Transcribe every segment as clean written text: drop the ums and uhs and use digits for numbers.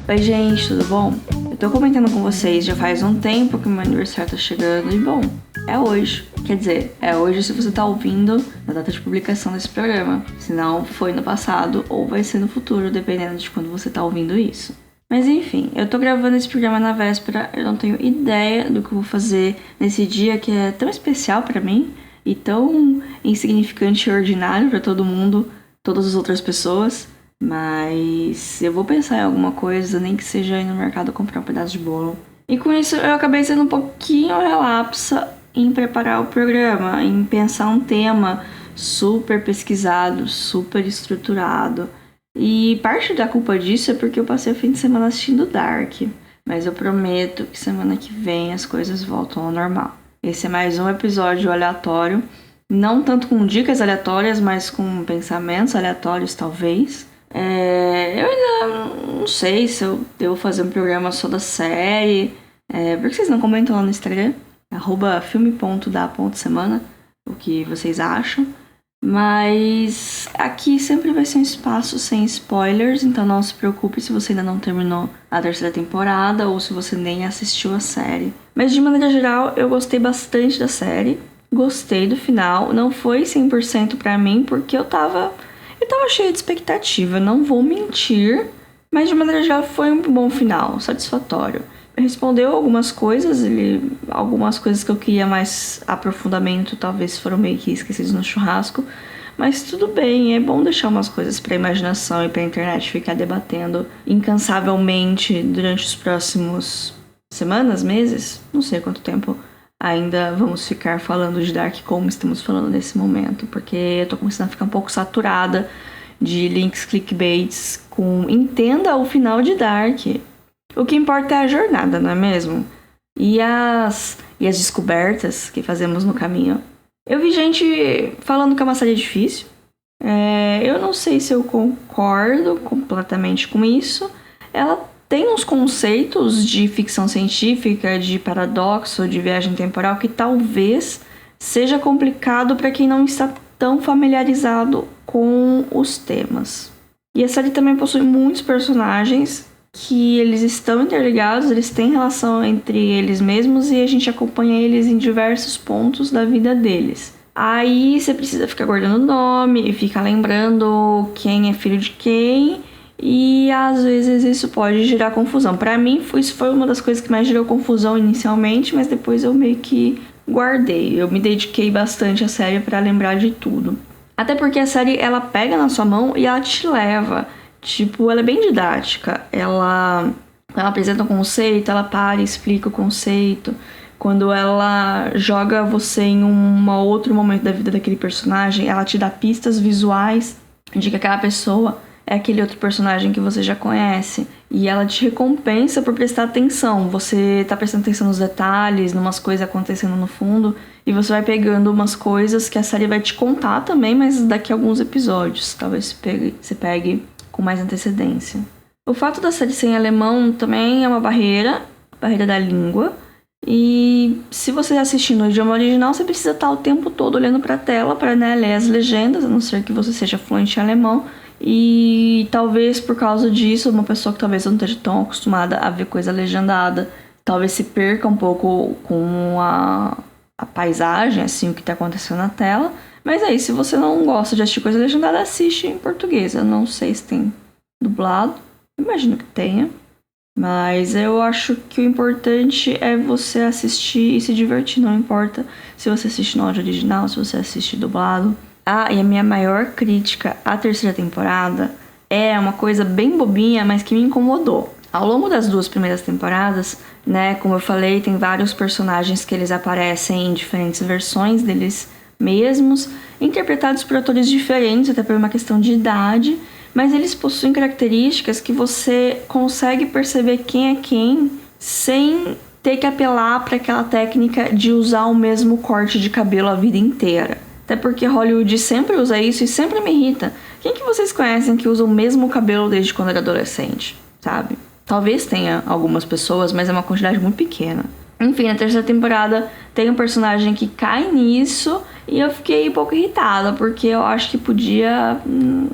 Oi gente, tudo bom? Eu tô comentando com vocês já faz um tempo que meu aniversário tá chegando e bom, é hoje. Quer dizer, é hoje se você tá ouvindo na data de publicação desse programa. Se não, foi no passado ou vai ser no futuro, dependendo de quando você tá ouvindo isso. Mas enfim, eu tô gravando esse programa na véspera, eu não tenho ideia do que eu vou fazer nesse dia que é tão especial pra mim e tão insignificante e ordinário pra todo mundo, todas as outras pessoas. Mas eu vou pensar em alguma coisa, nem que seja ir no mercado comprar um pedaço de bolo. E com isso eu acabei sendo um pouquinho relapsa em preparar o programa, em pensar um tema super pesquisado, super estruturado. E parte da culpa disso é porque eu passei o fim de semana assistindo Dark. Mas eu prometo que semana que vem as coisas voltam ao normal. Esse é mais um episódio aleatório. Não tanto com dicas aleatórias, mas com pensamentos aleatórios, talvez. Eu ainda não sei se eu devo fazer um programa só da série. Por que vocês não comentam lá no Instagram? @filme.da.semana o que vocês acham. Mas aqui sempre vai ser um espaço sem spoilers, então não se preocupe se você ainda não terminou a terceira temporada ou se você nem assistiu a série. Mas de maneira geral, eu gostei bastante da série. Gostei do final. Não foi 100% pra mim, porque eu tava cheia de expectativa, não vou mentir. Mas de maneira geral foi um bom final, satisfatório. Respondeu algumas coisas que eu queria mais aprofundamento, talvez foram meio que esquecidos no churrasco. Mas tudo bem, é bom deixar umas coisas pra imaginação e pra internet ficar debatendo incansavelmente durante os próximos semanas, meses, não sei quanto tempo ainda vamos ficar falando de Dark como estamos falando nesse momento, porque eu tô começando a ficar um pouco saturada de links clickbaits com entenda o final de Dark. O que importa é a jornada, não é mesmo? E as descobertas que fazemos no caminho. Eu vi gente falando que é uma série difícil. Eu não sei se eu concordo completamente com isso. Ela tem uns conceitos de ficção científica, de paradoxo, de viagem temporal que talvez seja complicado para quem não está tão familiarizado com os temas. E a série também possui muitos personagens que eles estão interligados, eles têm relação entre eles mesmos e a gente acompanha eles em diversos pontos da vida deles. Aí você precisa ficar guardando o nome e ficar lembrando quem é filho de quem, e às vezes isso pode gerar confusão. Pra mim, isso foi uma das coisas que mais gerou confusão inicialmente, mas depois eu meio que guardei. Eu me dediquei bastante à série pra lembrar de tudo. Até porque a série, ela pega na sua mão e ela te leva. Tipo, ela é bem didática. Ela apresenta um conceito, ela para e explica o conceito. Quando ela joga você em um outro momento da vida daquele personagem, ela te dá pistas visuais de que aquela pessoa é aquele outro personagem que você já conhece. E ela te recompensa por prestar atenção. Você tá prestando atenção nos detalhes, numas coisas acontecendo no fundo, e você vai pegando umas coisas que a série vai te contar também, mas daqui a alguns episódios. Talvez você pegue com mais antecedência. O fato da série ser em alemão também é uma barreira da língua. E se você assistir no idioma original, você precisa estar o tempo todo olhando para a tela para ler as legendas, a não ser que você seja fluente em alemão. E talvez por causa disso, uma pessoa que talvez não esteja tão acostumada a ver coisa legendada, talvez se perca um pouco com a paisagem, assim, o que está acontecendo na tela. Mas aí, se você não gosta de assistir coisa legendada, assiste em português. Eu não sei se tem dublado, imagino que tenha. Mas eu acho que o importante é você assistir e se divertir. Não importa se você assiste no áudio original, se você assiste dublado. E a minha maior crítica à terceira temporada é uma coisa bem bobinha, mas que me incomodou. Ao longo das 2 primeiras temporadas, né, como eu falei, tem vários personagens que eles aparecem em diferentes versões deles mesmos, interpretados por atores diferentes, até por uma questão de idade, mas eles possuem características que você consegue perceber quem é quem sem ter que apelar para aquela técnica de usar o mesmo corte de cabelo a vida inteira. Até porque Hollywood sempre usa isso e sempre me irrita. Quem que vocês conhecem que usa o mesmo cabelo desde quando era adolescente, sabe? Talvez tenha algumas pessoas, mas é uma quantidade muito pequena. Enfim, na terceira temporada tem um personagem que cai nisso e eu fiquei um pouco irritada, porque eu acho que podia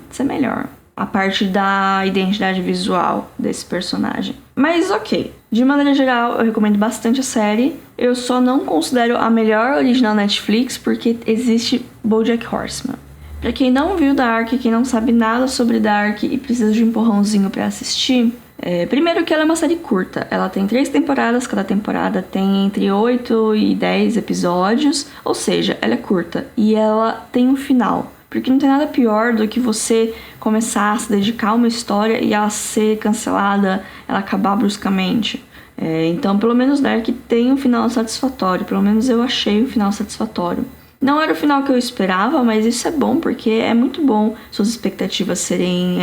ser melhor. a parte da identidade visual desse personagem. Mas ok, de maneira geral eu recomendo bastante a série. Eu só não considero a melhor original Netflix porque existe BoJack Horseman. Pra quem não viu Dark, quem não sabe nada sobre Dark e precisa de um empurrãozinho pra assistir, primeiro que ela é uma série curta. Ela tem 3 temporadas, cada temporada tem entre 8 e 10 episódios, ou seja, ela é curta e ela tem um final. Porque não tem nada pior do que você começar a se dedicar a uma história e ela ser cancelada, ela acabar bruscamente. Então, pelo menos Dark tem um final satisfatório. Pelo menos eu achei o final satisfatório. Não era o final que eu esperava, mas isso é bom, porque é muito bom suas expectativas serem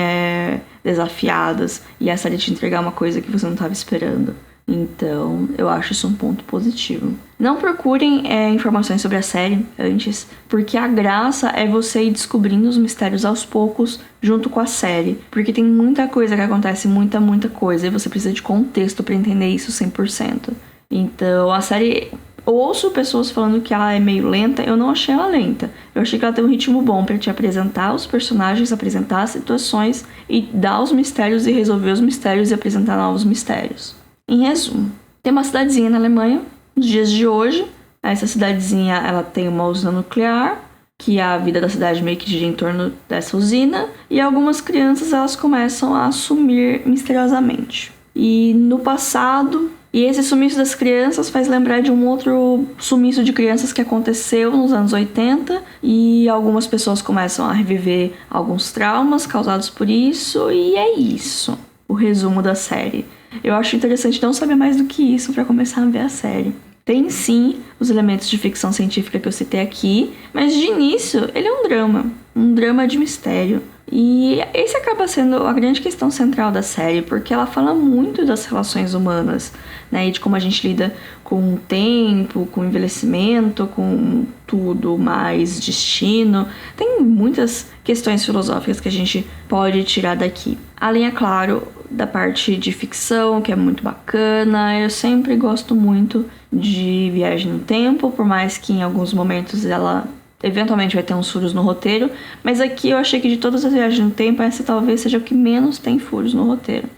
desafiadas e a série te entregar uma coisa que você não estava esperando. Então, eu acho isso um ponto positivo. Não procurem informações sobre a série antes, porque a graça é você ir descobrindo os mistérios aos poucos junto com a série. Porque tem muita coisa que acontece, muita coisa, e você precisa de contexto para entender isso 100%. Então, a série... Eu ouço pessoas falando que ela é meio lenta, eu não achei ela lenta. Eu achei que ela tem um ritmo bom pra te apresentar os personagens, apresentar as situações e dar os mistérios e resolver os mistérios e apresentar novos mistérios. Em resumo, tem uma cidadezinha na Alemanha, nos dias de hoje. Essa cidadezinha, ela tem uma usina nuclear, que a vida da cidade meio que gira em torno dessa usina, e algumas crianças, elas começam a sumir misteriosamente. E no passado... E esse sumiço das crianças faz lembrar de um outro sumiço de crianças que aconteceu nos anos 80 e algumas pessoas começam a reviver alguns traumas causados por isso, e é isso, o resumo da série. Eu acho interessante não saber mais do que isso para começar a ver a série. Tem sim os elementos de ficção científica que eu citei aqui, mas de início ele é um drama de mistério. E esse acaba sendo a grande questão central da série, porque ela fala muito das relações humanas, né? E de como a gente lida com o tempo, com o envelhecimento, com tudo mais, destino. Tem muitas questões filosóficas que a gente pode tirar daqui. Além, é claro, da parte de ficção, que é muito bacana. Eu sempre gosto muito de Viagem no Tempo, por mais que em alguns momentos ela... eventualmente vai ter uns furos no roteiro, mas aqui eu achei que de todas as viagens no tempo, essa talvez seja o que menos tem furos no roteiro.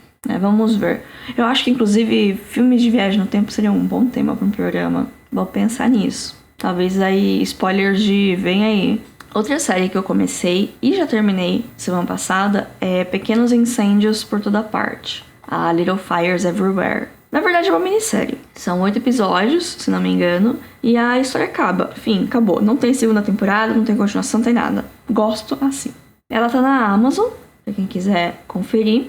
Vamos ver. Eu acho que, inclusive, filmes de viagem no tempo seriam um bom tema para um programa. Vou pensar nisso. Talvez aí, spoilers de Vem Aí. Outra série que eu comecei e já terminei semana passada é Pequenos Incêndios por Toda Parte. A Little Fires Everywhere. Na verdade é uma minissérie. São 8 episódios, se não me engano, e a história acaba. Fim, acabou. Não tem segunda temporada, não tem continuação, não tem nada. Gosto assim. Ela tá na Amazon, pra quem quiser conferir.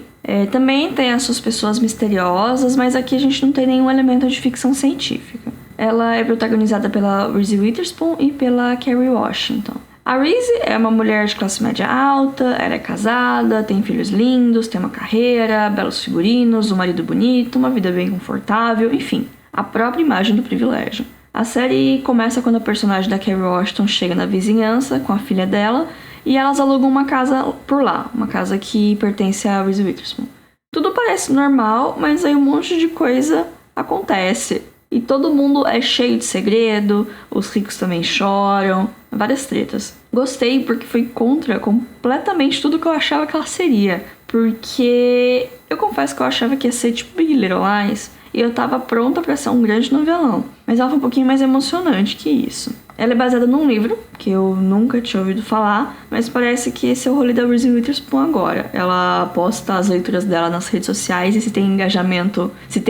Também tem as suas pessoas misteriosas, mas aqui a gente não tem nenhum elemento de ficção científica. Ela é protagonizada pela Reese Witherspoon e pela Kerry Washington. A Reese é uma mulher de classe média alta, ela é casada, tem filhos lindos, tem uma carreira, belos figurinos, um marido bonito, uma vida bem confortável, enfim, a própria imagem do privilégio. A série começa quando a personagem da Kerry Washington chega na vizinhança com a filha dela e elas alugam uma casa por lá, uma casa que pertence a Reese Witherspoon. Tudo parece normal, mas aí um monte de coisa acontece. E todo mundo é cheio de segredo, os ricos também choram, várias tretas. Gostei porque foi contra completamente tudo que eu achava que ela seria. Porque eu confesso que eu achava que ia ser tipo Big Little Lies e eu tava pronta pra ser um grande novelão. Mas ela foi um pouquinho mais emocionante que isso. Ela é baseada num livro, que eu nunca tinha ouvido falar, mas parece que esse é o rolê da Reese Witherspoon agora. Ela posta as leituras dela nas redes sociais e se tem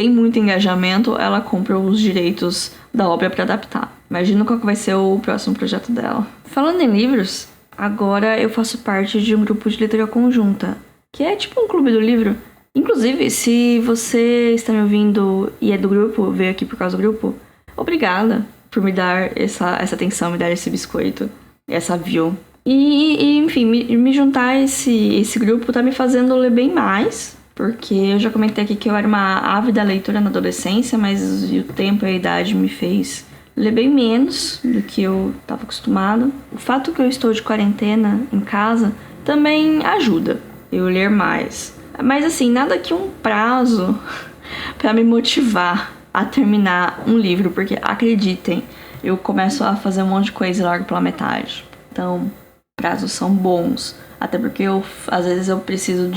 muito engajamento, ela compra os direitos da obra pra adaptar. Imagina qual que vai ser o próximo projeto dela. Falando em livros, agora eu faço parte de um grupo de leitura conjunta, que é tipo um clube do livro. Inclusive, se você está me ouvindo e é do grupo, veio aqui por causa do grupo, obrigada por me dar essa atenção, me dar esse biscoito, essa view. E enfim, me juntar a esse grupo tá me fazendo ler bem mais, porque eu já comentei aqui que eu era uma ávida leitora na adolescência, mas o tempo e a idade me fez ler bem menos do que eu estava acostumada. O fato que eu estou de quarentena em casa também ajuda eu ler mais. Mas assim, nada que um prazo pra me motivar a terminar um livro, porque acreditem, eu começo a fazer um monte de coisa e largo pela metade. Então, prazos são bons. Até porque às vezes eu preciso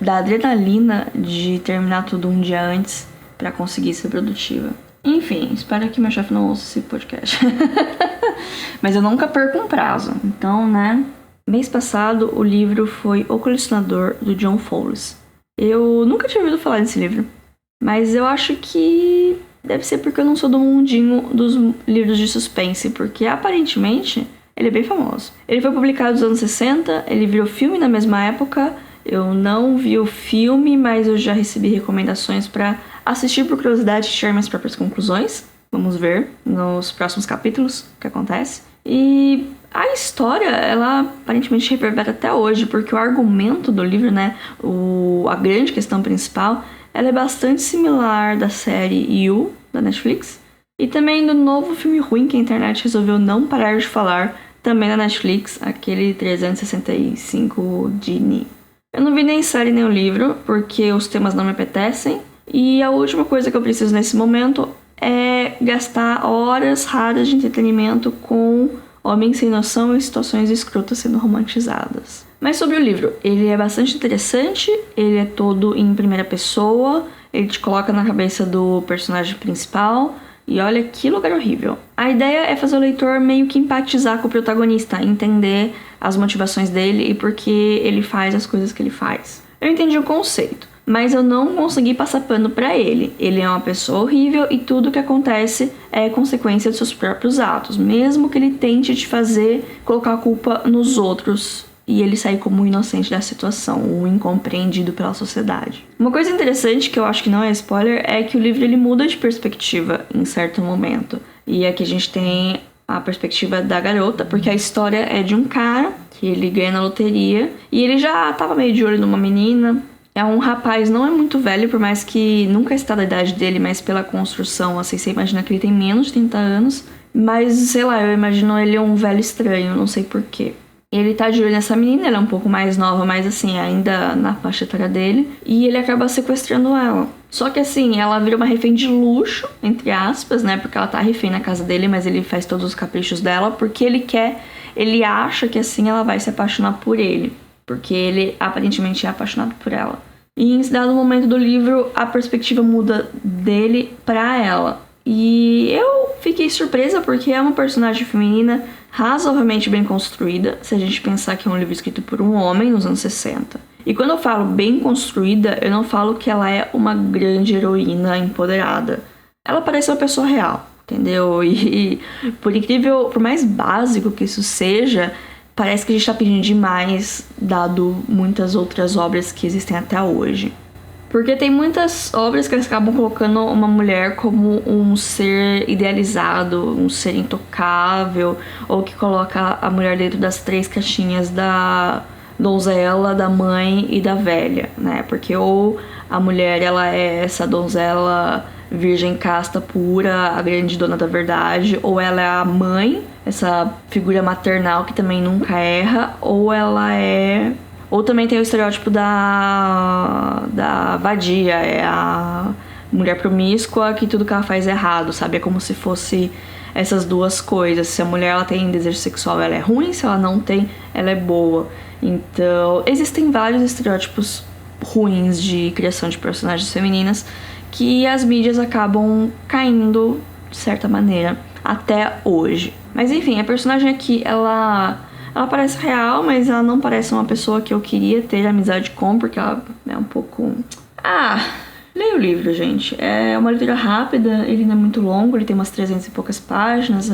da adrenalina de terminar tudo um dia antes pra conseguir ser produtiva. Enfim, espero que meu chefe não ouça esse podcast. Mas eu nunca perco um prazo. Então, né? Mês passado, o livro foi O Colecionador, do John Fowles. Eu nunca tinha ouvido falar desse livro. Mas eu acho que deve ser porque eu não sou do mundinho dos livros de suspense. Porque, aparentemente, ele é bem famoso. Ele foi publicado nos anos 60, ele virou filme na mesma época. Eu não vi o filme, mas eu já recebi recomendações pra assistir por curiosidade e tirar minhas próprias conclusões. Vamos ver nos próximos capítulos o que acontece. E a história, ela aparentemente reverbera até hoje, porque o argumento do livro, né, a grande questão principal, ela é bastante similar da série You, da Netflix, e também do novo filme ruim que a internet resolveu não parar de falar, também da Netflix, aquele 365 Genie. Eu não vi nem série nem o livro, porque os temas não me apetecem. E a última coisa que eu preciso nesse momento é gastar horas raras de entretenimento com homens sem noção e situações escrotas sendo romantizadas. Mas sobre o livro, ele é bastante interessante, ele é todo em primeira pessoa, ele te coloca na cabeça do personagem principal. E olha que lugar horrível. A ideia é fazer o leitor meio que empatizar com o protagonista, entender as motivações dele e por que ele faz as coisas que ele faz. Eu entendi o conceito, mas eu não consegui passar pano pra ele. Ele é uma pessoa horrível e tudo que acontece é consequência de seus próprios atos, mesmo que ele tente te fazer colocar a culpa nos outros e ele sair como um inocente da situação, um incompreendido pela sociedade. Uma coisa interessante, que eu acho que não é spoiler, é que o livro ele muda de perspectiva em certo momento. E aqui a gente tem a perspectiva da garota, porque a história é de um cara que ele ganha na loteria e ele já tava meio de olho numa menina. É um rapaz, não é muito velho, por mais que nunca está da idade dele, mas pela construção, assim, você imagina que ele tem menos de 30 anos. Mas, sei lá, eu imagino ele um velho estranho, não sei porquê. Ele tá de olho nessa menina, ela é um pouco mais nova, mas assim, ainda na faixa etária dele. E ele acaba sequestrando ela. Só que assim, ela vira uma refém de luxo, entre aspas, né? Porque ela tá refém na casa dele, mas ele faz todos os caprichos dela porque ele acha que assim ela vai se apaixonar por ele. Porque ele aparentemente é apaixonado por ela. E em dado momento do livro, a perspectiva muda dele pra ela. E eu fiquei surpresa porque é uma personagem feminina razoavelmente bem construída, se a gente pensar que é um livro escrito por um homem nos anos 60. E quando eu falo bem construída, eu não falo que ela é uma grande heroína empoderada. Ela parece uma pessoa real, entendeu? E por incrível, por mais básico que isso seja, parece que a gente tá pedindo demais, dado muitas outras obras que existem até hoje. Porque tem muitas obras que eles acabam colocando uma mulher como um ser idealizado, um ser intocável, ou que coloca a mulher dentro das 3 caixinhas da donzela, da mãe e da velha, né? Porque ou a mulher ela é essa donzela virgem casta pura, a grande dona da verdade, ou ela é a mãe, essa figura maternal que também nunca erra, ou ela é... Ou também tem o estereótipo da vadia, é a mulher promíscua que tudo que ela faz é errado, sabe? É como se fosse essas duas coisas. Se a mulher ela tem desejo sexual, ela é ruim, se ela não tem, ela é boa. Então, existem vários estereótipos ruins de criação de personagens femininas que as mídias acabam caindo, de certa maneira, até hoje. Mas enfim, a personagem aqui, ela parece real, mas ela não parece uma pessoa que eu queria ter amizade com, porque ela é um pouco... leia o livro, gente. É uma leitura rápida, ele não é muito longo, ele tem umas 300 e poucas páginas.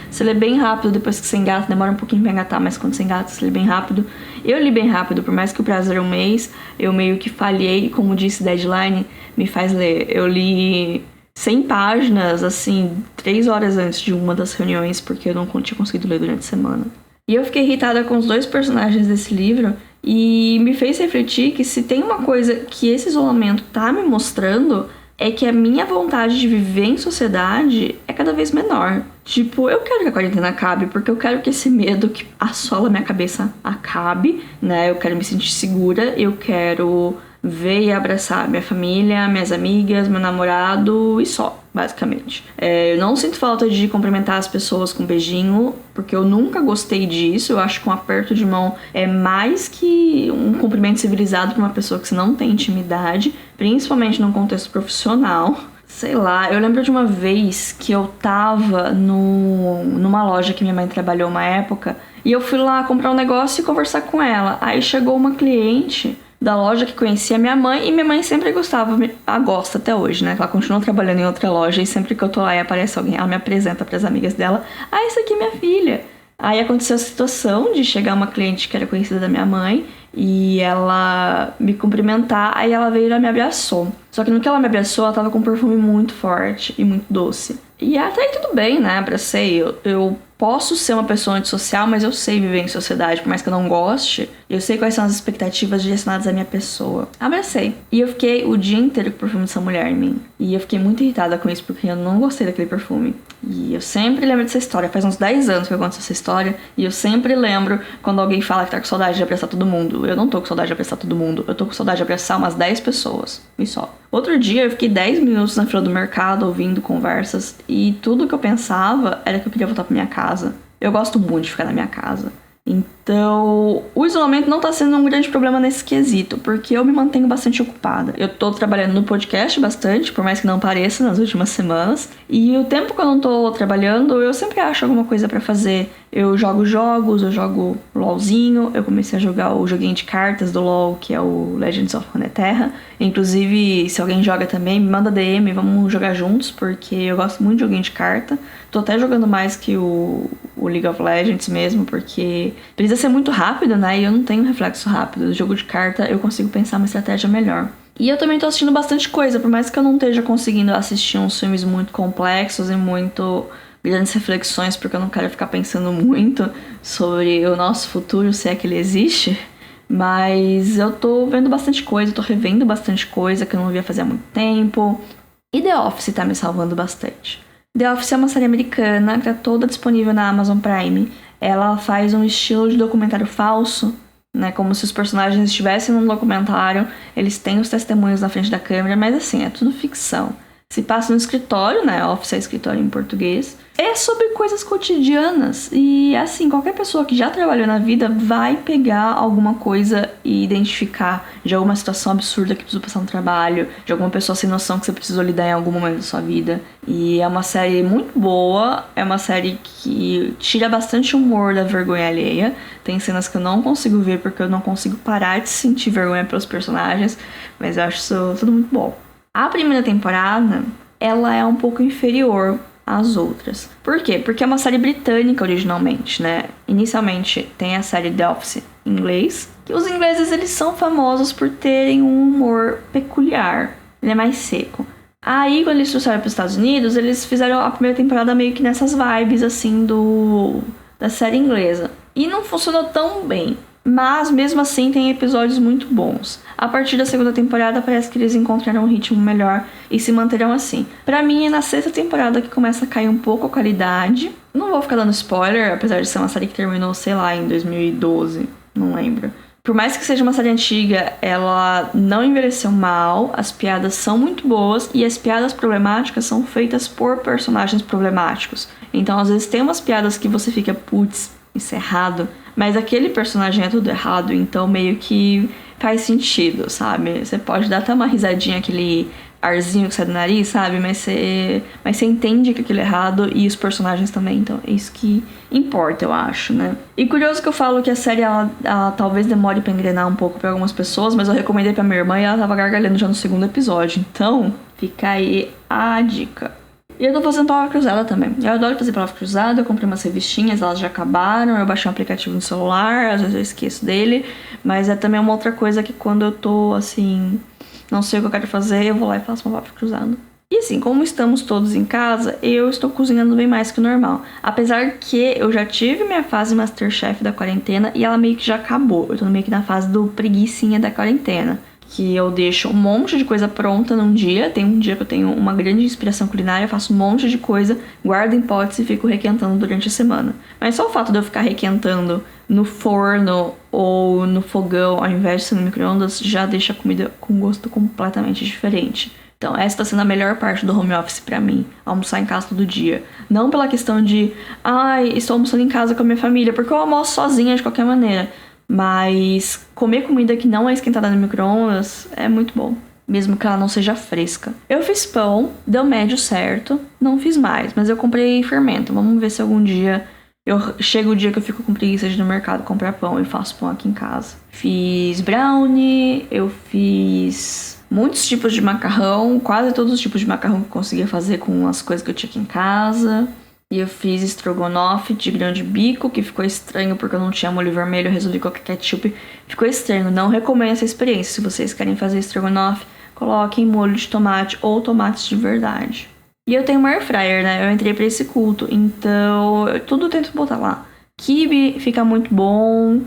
Você lê bem rápido, depois que você engata, demora um pouquinho pra engatar, mas quando você engata, você lê bem rápido. Eu li bem rápido, por mais que o prazo era um mês, eu meio que falhei, como disse, deadline me faz ler. Eu li 100 páginas, assim, 3 horas antes de uma das reuniões, porque eu não tinha conseguido ler durante a semana. E eu fiquei irritada com os 2 personagens desse livro e me fez refletir que se tem uma coisa que esse isolamento tá me mostrando é que a minha vontade de viver em sociedade é cada vez menor. Tipo, eu quero que a quarentena acabe porque eu quero que esse medo que assola minha cabeça acabe, né? Eu quero me sentir segura, eu quero ver e abraçar minha família, minhas amigas, meu namorado e só. basicamente. Eu não sinto falta de cumprimentar as pessoas com beijinho, porque eu nunca gostei disso. Eu acho que um aperto de mão é mais que um cumprimento civilizado para uma pessoa que você não tem intimidade, principalmente num contexto profissional. Sei lá, eu lembro de uma vez que eu tava numa loja que minha mãe trabalhou uma época, e eu fui lá comprar um negócio e conversar com ela. Aí chegou uma cliente da loja que conhecia minha mãe, e minha mãe sempre gostava, gosta até hoje, né? Ela continua trabalhando em outra loja, e sempre que eu tô lá e aparece alguém, ela me apresenta pras amigas dela: ah, essa aqui é minha filha. Aí aconteceu a situação de chegar uma cliente que era conhecida da minha mãe, e ela me cumprimentar, aí ela veio e ela me abraçou. Só que no que ela me abraçou, ela tava com um perfume muito forte e muito doce. E até aí tudo bem, né? Abracei. Eu posso ser uma pessoa antissocial, mas eu sei viver em sociedade, por mais que eu não goste. Eu sei quais são as expectativas direcionadas à minha pessoa. Abracei. E eu fiquei o dia inteiro com o perfume dessa mulher em mim. E eu fiquei muito irritada com isso, porque eu não gostei daquele perfume. E eu sempre lembro dessa história. Faz uns 10 anos que eu conto essa história. E eu sempre lembro quando alguém fala que tá com saudade de abraçar todo mundo. Eu não tô com saudade de abraçar todo mundo. Eu tô com saudade de abraçar umas 10 pessoas. E só. Outro dia eu fiquei 10 minutos na fila do mercado ouvindo conversas. E tudo que eu pensava era que eu queria voltar pra minha casa. Eu gosto muito de ficar na minha casa. Então, o isolamento não tá sendo um grande problema nesse quesito, porque eu me mantenho bastante ocupada. Eu tô trabalhando no podcast bastante, por mais que não pareça, nas últimas semanas. E o tempo que eu não tô trabalhando, eu sempre acho alguma coisa pra fazer. Eu jogo jogos, eu jogo LOLzinho. Eu comecei a jogar o joguinho de cartas do LOL, que é o Legends of Runeterra. Inclusive, se alguém joga também, me manda DM, vamos jogar juntos, porque eu gosto muito de joguinho de carta. Tô até jogando mais que o League of Legends mesmo, porque precisa ser muito rápido, né? E eu não tenho reflexo rápido. No jogo de carta eu consigo pensar uma estratégia melhor. E eu também tô assistindo bastante coisa, por mais que eu não esteja conseguindo assistir uns filmes muito complexos e muito grandes reflexões, porque eu não quero ficar pensando muito sobre o nosso futuro, se é que ele existe. Mas eu tô vendo bastante coisa, tô revendo bastante coisa que eu não via fazer há muito tempo. E The Office tá me salvando bastante. The Office é uma série americana que tá toda disponível na Amazon Prime. Ela faz um estilo de documentário falso, né? Como se os personagens estivessem num documentário, eles têm os testemunhos na frente da câmera, mas assim, é tudo ficção. Se passa no escritório, né? Office é escritório em português. É sobre coisas cotidianas. E assim, qualquer pessoa que já trabalhou na vida vai pegar alguma coisa e identificar de alguma situação absurda que precisou passar no trabalho, de alguma pessoa sem noção que você precisou lidar em algum momento da sua vida. E é uma série muito boa, é uma série que tira bastante humor da vergonha alheia. Tem cenas que eu não consigo ver porque eu não consigo parar de sentir vergonha pelos personagens, mas eu acho isso tudo muito bom. A primeira temporada, ela é um pouco inferior às outras. Por quê? Porque é uma série britânica originalmente, né? Inicialmente tem a série The Office em inglês, que os ingleses eles são famosos por terem um humor peculiar, ele é mais seco. Aí, quando eles trouxeram para os Estados Unidos, eles fizeram a primeira temporada meio que nessas vibes, assim, da série inglesa. E não funcionou tão bem. Mas, mesmo assim, tem episódios muito bons. A partir da segunda temporada, parece que eles encontraram um ritmo melhor e se manterão assim. Pra mim, é na sexta temporada que começa a cair um pouco a qualidade. Não vou ficar dando spoiler, apesar de ser uma série que terminou, sei lá, em 2012. Não lembro. Por mais que seja uma série antiga, ela não envelheceu mal, as piadas são muito boas e as piadas problemáticas são feitas por personagens problemáticos. Então, às vezes, tem umas piadas que você fica, putz, isso é errado, mas aquele personagem é tudo errado, então meio que faz sentido, sabe? Você pode dar até uma risadinha, aquele arzinho que sai do nariz, sabe? Mas você entende que aquilo é errado e os personagens também, então é isso que importa, eu acho, né? E curioso que eu falo que a série, ela talvez demore pra engrenar um pouco pra algumas pessoas, mas eu recomendei pra minha irmã e ela tava gargalhando já no segundo episódio, então fica aí a dica. E eu tô fazendo palavra cruzada também. Eu adoro fazer palavra cruzada, eu comprei umas revistinhas, elas já acabaram, eu baixei um aplicativo no celular, às vezes eu esqueço dele, mas é também uma outra coisa que quando eu tô, assim, não sei o que eu quero fazer, eu vou lá e faço uma palavra cruzada. E assim, como estamos todos em casa, eu estou cozinhando bem mais que o normal. Apesar que eu já tive minha fase Masterchef da quarentena e ela meio que já acabou. Eu tô meio que na fase do preguicinha da quarentena. Que eu deixo um monte de coisa pronta num dia. Tem um dia que eu tenho uma grande inspiração culinária, eu faço um monte de coisa, guardo em potes e fico requentando durante a semana. Mas só o fato de eu ficar requentando no forno ou no fogão, ao invés de ser no micro-ondas, já deixa a comida com gosto completamente diferente. Então essa tá sendo a melhor parte do home office pra mim, almoçar em casa todo dia. Não pela questão de, estou almoçando em casa com a minha família, porque eu almoço sozinha de qualquer maneira. Mas comer comida que não é esquentada no micro-ondas é muito bom, mesmo que ela não seja fresca. Eu fiz pão, deu médio certo, não fiz mais, mas eu comprei fermento. Vamos ver se algum dia chega o dia que eu fico com preguiça de ir no mercado comprar pão e faço pão aqui em casa. Fiz brownie, eu fiz muitos tipos de macarrão, quase todos os tipos de macarrão que eu conseguia fazer com as coisas que eu tinha aqui em casa. E eu fiz estrogonofe de grão de bico, que ficou estranho porque eu não tinha molho vermelho, eu resolvi colocar ketchup. Ficou estranho, não recomendo essa experiência. Se vocês querem fazer estrogonofe, coloquem molho de tomate ou tomates de verdade. E eu tenho uma air fryer, né? Eu entrei pra esse culto, então tudo eu tento botar lá. Quibe fica muito bom,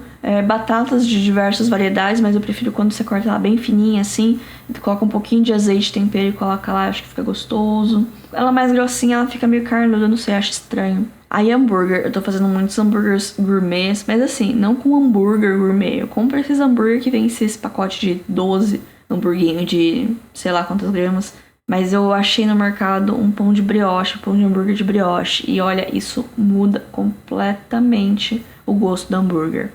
batatas de diversas variedades, mas eu prefiro quando você corta ela bem fininha assim, coloca um pouquinho de azeite, tempero e coloca lá, acho que fica gostoso. Ela mais grossinha, ela fica meio carnuda, não sei, acho estranho. Aí hambúrguer, eu tô fazendo muitos hambúrgueres gourmets, mas assim, não com hambúrguer gourmet. Eu compro esses hambúrguer que vem esse pacote de 12 hamburguinho de sei lá quantas gramas. Mas eu achei no mercado um pão de brioche, pão de hambúrguer de brioche. E olha, isso muda completamente o gosto do hambúrguer.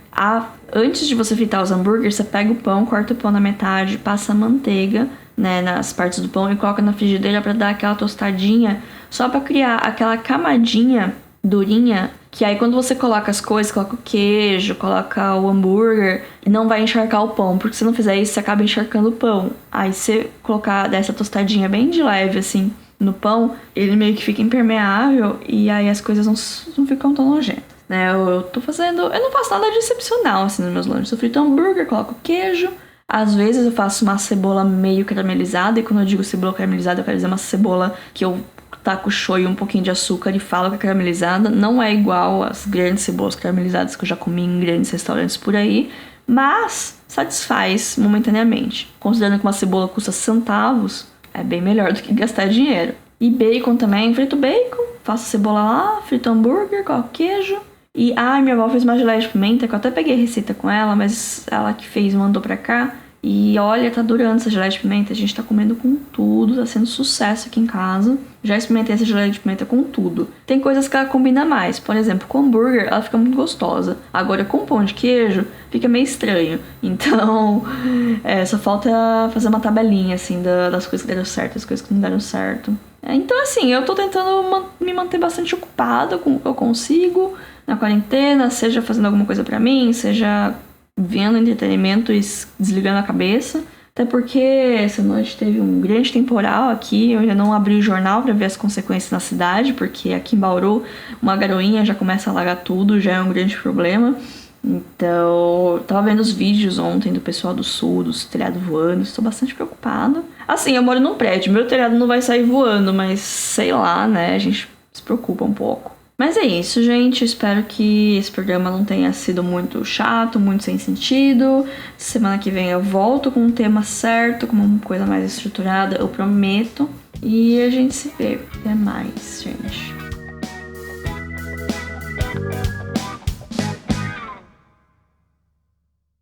Antes de você fritar os hambúrgueres, você pega o pão, corta o pão na metade, passa a manteiga, né, nas partes do pão e coloca na frigideira pra dar aquela tostadinha, só pra criar aquela camadinha durinha, que aí quando você coloca as coisas, coloca o queijo, coloca o hambúrguer, não vai encharcar o pão, porque se não fizer isso, você acaba encharcando o pão. Aí você colocar dessa tostadinha bem de leve, assim, no pão, ele meio que fica impermeável e aí as coisas não ficam tão nojentas, né? Eu não faço nada de excepcional, assim, nos meus lanches. Eu frito hambúrguer, coloco queijo, às vezes eu faço uma cebola meio caramelizada, e quando eu digo cebola caramelizada, eu quero dizer uma cebola que eu taco shoyu e um pouquinho de açúcar e falo que é caramelizada. Não é igual às grandes cebolas caramelizadas que eu já comi em grandes restaurantes por aí, mas satisfaz momentaneamente. Considerando que uma cebola custa centavos, é bem melhor do que gastar dinheiro. E bacon também, frito bacon, faço cebola lá, frito hambúrguer, coloco queijo. E minha avó fez uma geleia de pimenta, que eu até peguei receita com ela, mas ela que fez mandou pra cá. E olha, tá durando essa geleia de pimenta. A gente tá comendo com tudo, tá sendo sucesso aqui em casa. Já experimentei essa geleia de pimenta com tudo. Tem coisas que ela combina mais. Por exemplo, com hambúrguer, ela fica muito gostosa. Agora, com pão de queijo, fica meio estranho. Então, só falta fazer uma tabelinha, assim, das coisas que deram certo, das coisas que não deram certo. Então, assim, eu tô tentando me manter bastante ocupada com o que eu consigo na quarentena, seja fazendo alguma coisa pra mim, seja vendo entretenimento e desligando a cabeça. Até porque essa noite teve um grande temporal aqui. Eu ainda não abri o jornal para ver as consequências na cidade, porque aqui em Bauru uma garoinha já começa a alagar tudo, já é um grande problema. Então, eu tava vendo os vídeos ontem do pessoal do sul, dos telhados voando. Estou bastante preocupada. Assim, eu moro num prédio, meu telhado não vai sair voando, mas sei lá, né? A gente se preocupa um pouco. Mas é isso, gente. Espero que esse programa não tenha sido muito chato, muito sem sentido. Semana que vem eu volto com um tema certo, com uma coisa mais estruturada, eu prometo. E a gente se vê. Até mais, gente.